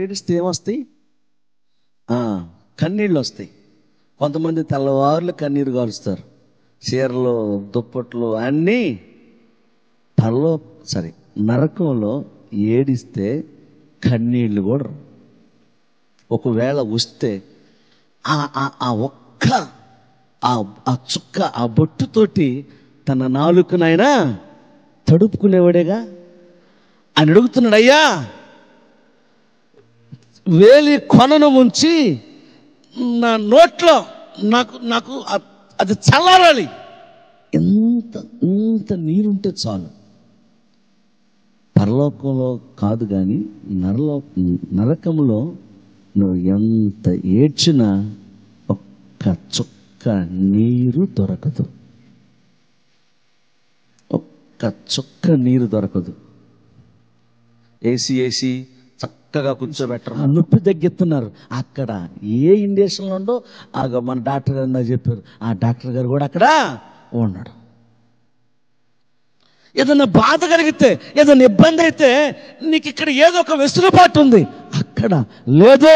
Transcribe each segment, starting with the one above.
ఏడిస్తే ఏమొస్తాయి? కన్నీళ్ళు వస్తాయి. కొంతమంది తెల్లవారులు కన్నీరు కారుస్తారు. చీరలు, దుప్పట్లు అన్నీ. నరకంలో ఏడిస్తే కన్నీళ్ళు కూడా ఒకవేళ వస్తే ఆ ఒక్క ఆ చుక్క ఆ బొట్టుతోటి తన నాలుకనైనా తడుపుకునేవాడేగా. ఆయన అడుగుతున్నాడు, అయ్యా వేలి కొనను ఉంచి నా నోట్లో నాకు అది చల్లారాలి. ఇంత నీరుంటే చాలు. పరలోకంలో కాదు కానీ నరకంలో నువ్వు ఎంత ఏడ్చినా ఒక్క చుక్క నీరు దొరకదు. ఒక్క చుక్క నీరు దొరకదు. ఏసీ చక్కగా కూర్చోబెట్టరు, నొప్పి తగ్గిస్తున్నారు. అక్కడ ఏ ఇండియేషన్లో ఉండో మన డాక్టర్ గారు నాకు చెప్పారు, ఆ డాక్టర్ గారు కూడా అక్కడ ఉన్నాడు. ఏదైనా బాధ కలిగితే, ఏదైనా ఇబ్బంది అయితే నీకు ఇక్కడ ఏదో ఒక వెసులుబాటు ఉంది, అక్కడ లేదు.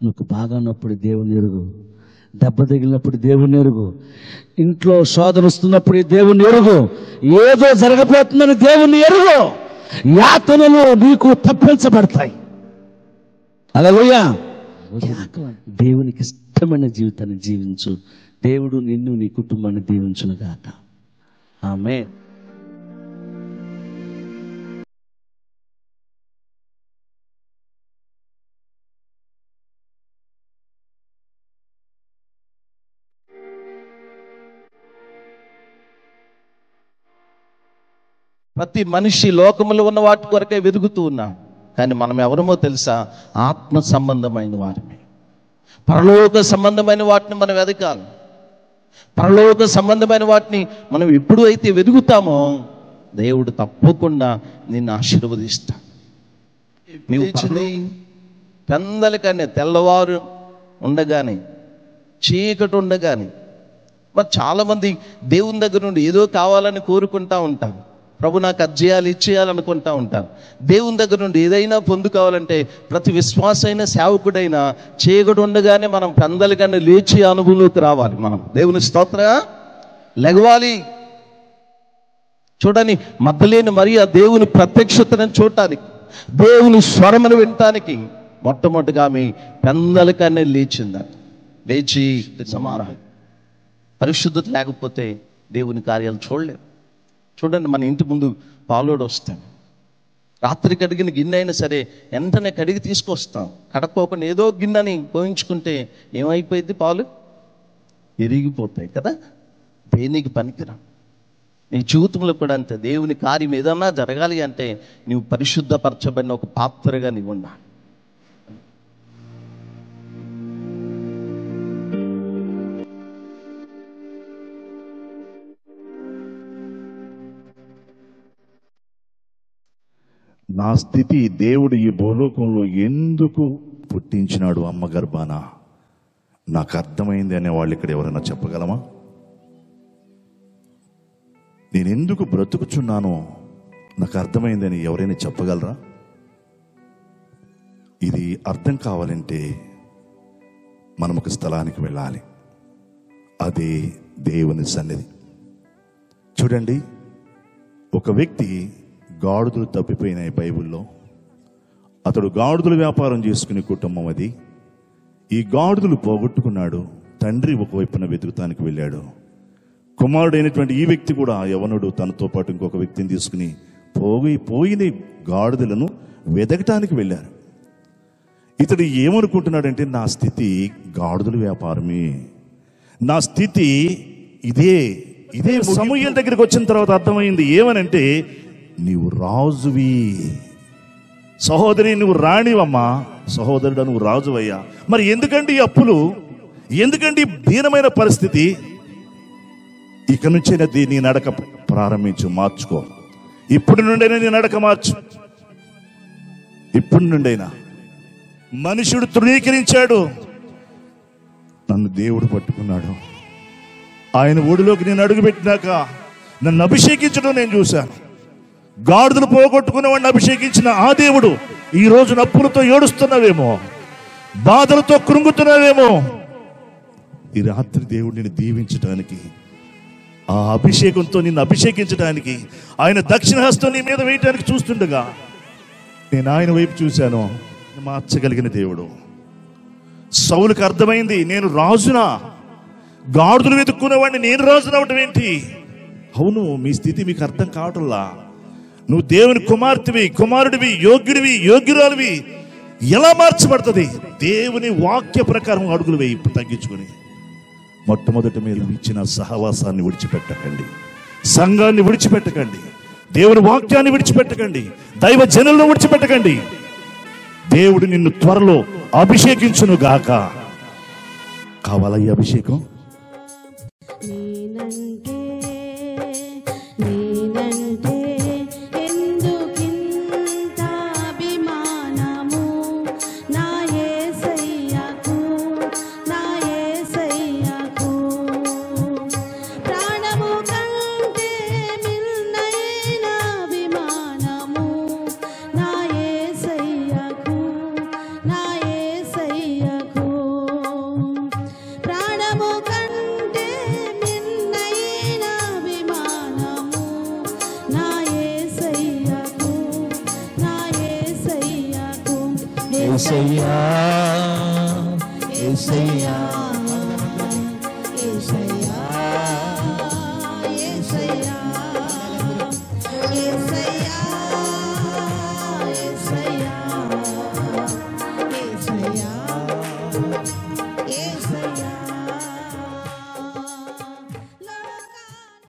నువ్వు బాగానప్పుడు దేవుని ఎరుగు, దెబ్బ తగిలినప్పుడు దేవుని ఎరుగు, ఇంట్లో శోధన వస్తున్నప్పుడు దేవుని ఎరుగు, ఏదో జరగబోతుందని దేవుని ఎరుగు. యాతనలు నీకు తప్పించబడతాయి. హల్లెలూయా. దేవునికి ఇష్టమైన జీవితాన్ని జీవించు. దేవుడు నిన్ను నీ కుటుంబాన్ని దీవించును గాక. ఆమేన్. ప్రతి మనిషి లోకములో ఉన్న వాటి కొరకే వెతుకుతూ ఉన్నాం. కానీ మనం ఎవరమో తెలుసా? ఆత్మ సంబంధమైన వారిని, పరలోక సంబంధమైన వాటిని మనం వెతకాలి. పరలోక సంబంధమైన వాటిని మనం ఎప్పుడు అయితే వెతుకుతామో దేవుడు తప్పకుండా నిన్ను ఆశీర్వదిస్తా. నీవు పెందలకనే తెల్లవారు ఉండగానే, చీకటి ఉండగానే, మరి చాలామంది దేవుని దగ్గర నుండి ఏదో కావాలని కోరుకుంటా ఉంటారు. ప్రభు నాకు అది చేయాలి, ఇచ్చేయాలనుకుంటా ఉంటారు. దేవుని దగ్గర నుండి ఏదైనా పొందుకోవాలంటే ప్రతి విశ్వాసైన సేవకుడైనా చీకటి ఉండగానే మనం పెందలకనే లేచి అనుభవంలోకి రావాలి. మనం దేవుని స్తోత్రంగా లెగవాలి. చూడని మగ్దలేని మరియ దేవుని ప్రత్యక్షతను చూడటానికి, దేవుని స్వరమును వినటానికి మొట్టమొదటిగా ఆమె పెందలకనే లేచిందట. లేచి సమానం. పరిశుద్ధత లేకపోతే దేవుని కార్యాలు చూడలేరు. చూడండి, మన ఇంటి ముందు పాలోడు వస్తాడు. రాత్రి కడిగిన గిన్నె అయినా సరే వెంటనే కడిగి తీసుకొస్తాం. కడక్కోకుండా ఏదో గిన్నెని పోయించుకుంటే ఏమైపోయింది? పాలు ఎరిగిపోతాయి కదా. దేనికి పనికిరా. నీ జీవితంలో కూడా అంతే. దేవుని కార్యం ఏదన్నా జరగాలి అంటే నువ్వు పరిశుద్ధపరచబడిన ఒక పాత్రగా నీవు ఉండాలి. నా స్థితి దేవుడు ఈ భూలోకంలో ఎందుకు పుట్టించినాడు అమ్మ గర్భాన నాకు అర్థమైంది అనే వాళ్ళు ఇక్కడ ఎవరైనా చెప్పగలమా? నేను ఎందుకు బ్రతుకుచున్నానో నాకు అర్థమైందని ఎవరైనా చెప్పగలరా? ఇది అర్థం కావాలంటే మనం ఒక స్థలానికి వెళ్ళాలి. అదే దేవుని సన్నిధి. చూడండి, ఒక వ్యక్తి గాడిదలు తప్పిపోయినాయి బైబిల్లో. అతడు గాడిదల వ్యాపారం చేసుకునే కుటుంబం అది. ఈ గాడిదలు పోగొట్టుకున్నాడు. తండ్రి ఒకవైపున వెతుకుతానికి వెళ్ళాడు. కుమారుడైనటువంటి ఈ వ్యక్తి కూడా, యవనుడు, తనతో పాటు ఇంకొక వ్యక్తిని తీసుకుని పోయిన గాడిదలను వెదకటానికి వెళ్ళారు. ఇతడు ఏమనుకుంటున్నాడంటే, నా స్థితి గాడిదల వ్యాపారమే, నా స్థితి ఇదే. సమూయేలు దగ్గరికి వచ్చిన తర్వాత అర్థమైంది ఏమనంటే, నీవు రాజువి సహోదరి, నువ్వు రాణివమ్మా, సహోదరుడు నువ్వు రాజువయ్యా. మరి ఎందుకండి ఈ అప్పులు, ఎందుకండి దీనమైన పరిస్థితి? ఇక నుంచైనా నీ నడక ప్రారంభించు, మార్చుకో. ఇప్పటి నుండైనా నీ నడక మార్చు. ఇప్పటి నుండైనా. మనుషుడు తృణీకరించాడు, నన్ను దేవుడు పట్టుకున్నాడు. ఆయన ఒడిలోకి నేను అడుగుపెట్టినాక నన్ను అభిషేకించడం నేను చూశాను. గాడిదలు పోగొట్టుకున్న వాడిని అభిషేకించిన ఆ దేవుడు ఈ రోజు నప్పులతో ఏడుస్తున్నావేమో, బాధలతో కృంగుతున్నావేమో. ఈ రాత్రి దేవుడు నిన్ను దీవించడానికి, ఆ అభిషేకంతో నిన్ను అభిషేకించడానికి, ఆయన దక్షిణ హస్తం నీ మీద వేయటానికి చూస్తుండగా నేను ఆయన వైపు చూశాను. మార్చగలిగిన దేవుడు. సౌలుకి అర్థమైంది, నేను రాజునా, గాడిదలు వెతుక్కునేవాడిని నేను రాజున అవటం ఏంటి? అవును, మీ స్థితి మీకు అర్థం కావటంలా. నువ్వు దేవుని కుమార్తెవి, కుమారుడివి, యోగ్యుడివి, యోగ్యురాలివి. ఎలా మార్చబడుతుంది? దేవుని వాక్య ప్రకారం అడుగులు వేయి. ఇప్పుడు తగ్గించుకొని మొట్టమొదటి మీరు ఇచ్చిన సహవాసాన్ని విడిచిపెట్టకండి, సంఘాన్ని విడిచిపెట్టకండి, దేవుని వాక్యాన్ని విడిచిపెట్టకండి, దైవ జనులను విడిచిపెట్టకండి. దేవుడు నిన్ను త్వరలో అభిషేకించును గాక. కావాలా ఈ అభిషేకం? యేసయ్యా యేసయ్యా